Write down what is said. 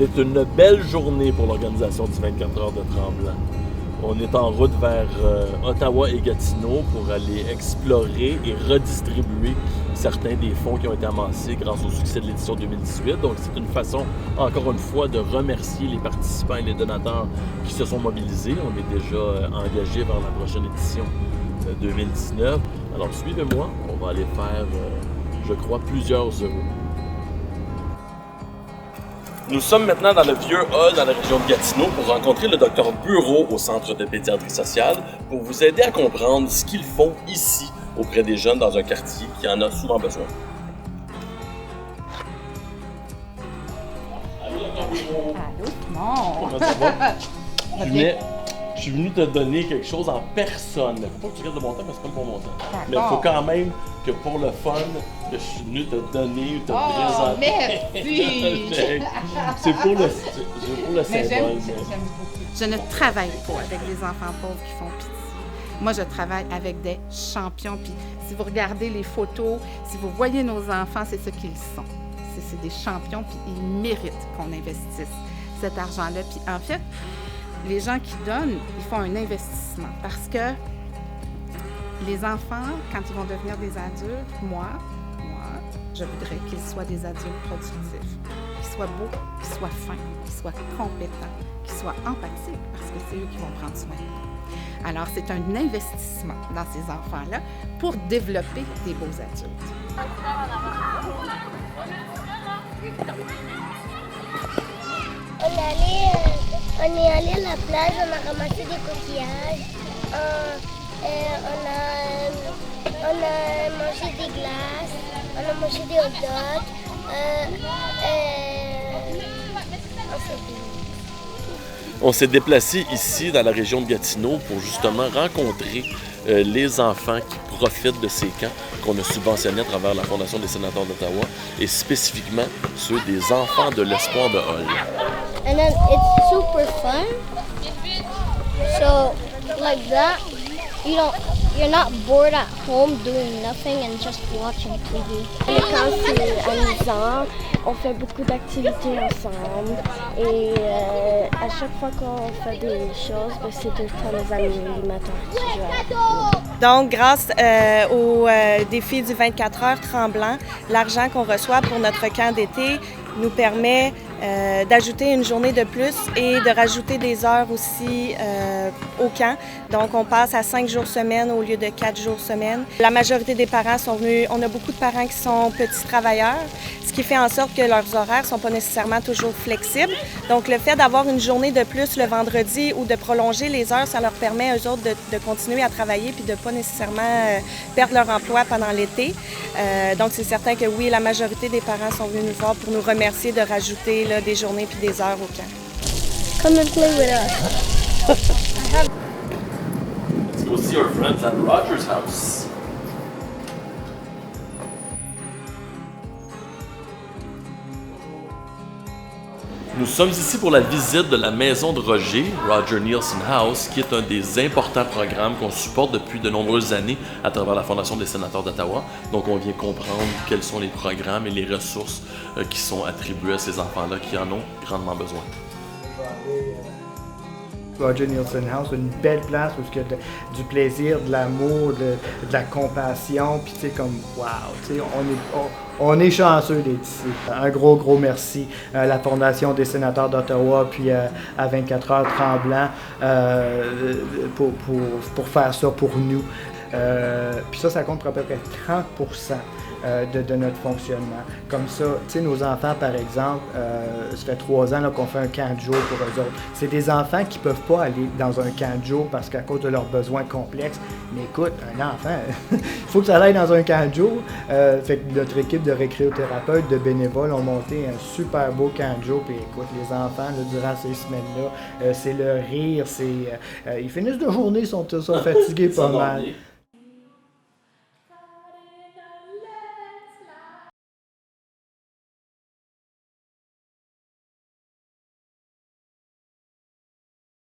C'est une belle journée pour l'organisation du 24 heures de Tremblant. On est en route vers Ottawa et Gatineau pour aller explorer et redistribuer certains des fonds qui ont été amassés grâce au succès de l'édition 2018. Donc, c'est une façon, encore une fois, de remercier les participants et les donateurs qui se sont mobilisés. On est déjà engagés vers la prochaine édition 2019. Alors, suivez-moi, on va aller faire, je crois, plusieurs heureux. Nous sommes maintenant dans le vieux hall dans la région de Gatineau pour rencontrer le docteur Bureau au Centre de pédiatrie sociale pour vous aider à comprendre ce qu'ils font ici auprès des jeunes dans un quartier qui en a souvent besoin. Allô, tout le monde! Comment ça va? Je suis venu te donner quelque chose en personne. Il ne faut pas que tu regardes de mon temps parce que c'est pas le bon montant. Mais il faut quand même que pour le fun, que je suis venu te donner, te présenter. Merci! C'est pour le symbole. Je ne travaille pas avec des enfants pauvres qui font pitié. Moi, je travaille avec des champions. Puis si vous regardez les photos, si vous voyez nos enfants, c'est ce qu'ils sont. C'est des champions, puis ils méritent qu'on investisse cet argent-là. Puis en fait, les gens qui donnent, ils font un investissement parce que les enfants, quand ils vont devenir des adultes, moi, je voudrais qu'ils soient des adultes productifs, qu'ils soient beaux, qu'ils soient fins, qu'ils soient compétents, qu'ils soient empathiques parce que c'est eux qui vont prendre soin de nous. Alors, c'est un investissement dans ces enfants-là pour développer des beaux adultes. On est allé à la plage, on a ramassé des coquillages, on a mangé des glaces, on a mangé des hot dogs, On s'est déplacé ici dans la région de Gatineau pour justement rencontrer les enfants qui profitent de ces camps qu'on a subventionnés à travers la Fondation des sénateurs d'Ottawa et spécifiquement ceux des enfants de l'espoir de Hall. and then it's super fun. So like that, you're not bored at home doing nothing and just watching TV. Quand c'est amusant, on fait beaucoup d'activités ensemble et à chaque fois qu'on fait des choses, c'est tout le temps les animateurs qui jouent. Donc, grâce au défi du 24 heures Tremblant, l'argent qu'on reçoit pour notre camp d'été nous permet d'ajouter une journée de plus et de rajouter des heures aussi au camp. Donc, on passe à 5 jours semaine au lieu de 4 jours semaine. La majorité des parents sont venus. On a beaucoup de parents qui sont petits travailleurs, ce qui fait en sorte que leurs horaires ne sont pas nécessairement toujours flexibles. Donc, le fait d'avoir une journée de plus le vendredi ou de prolonger les heures, ça leur permet, eux autres, de continuer à travailler puis de ne pas nécessairement perdre leur emploi pendant l'été. Donc, c'est certain que oui, la majorité des parents sont venus nous voir pour nous remercier de rajouter là, des journées puis des heures au camp. Come and play with us. Let's go see our friends at Rogers House. Nous sommes ici pour la visite de la maison de Roger, Roger Neilson House, qui est un des importants programmes qu'on supporte depuis de nombreuses années à travers la Fondation des sénateurs d'Ottawa. Donc, on vient comprendre quels sont les programmes et les ressources qui sont attribués à ces enfants-là qui en ont grandement besoin. Roger Neilson House, une belle place où il y a du plaisir, de l'amour, de la compassion, puis tu sais, comme wow, tu sais, on est chanceux d'être ici. Un gros merci à la Fondation des sénateurs d'Ottawa, puis à 24 heures Tremblant pour faire ça pour nous. Puis ça compte pour à peu près 30% de notre fonctionnement. Comme ça, tu sais, nos enfants, par exemple, ça fait 3 ans là, qu'on fait un camp de jour pour eux autres. C'est des enfants qui ne peuvent pas aller dans un camp de jour parce qu'à cause de leurs besoins complexes. Mais écoute, un enfant, il faut que ça aille dans un camp de jour. Fait que notre équipe de récréothérapeutes, de bénévoles ont monté un super beau camp de jour. Puis écoute, les enfants, là, durant ces semaines-là, c'est le rire, ils finissent de journée, ils sont fatigués pas mal.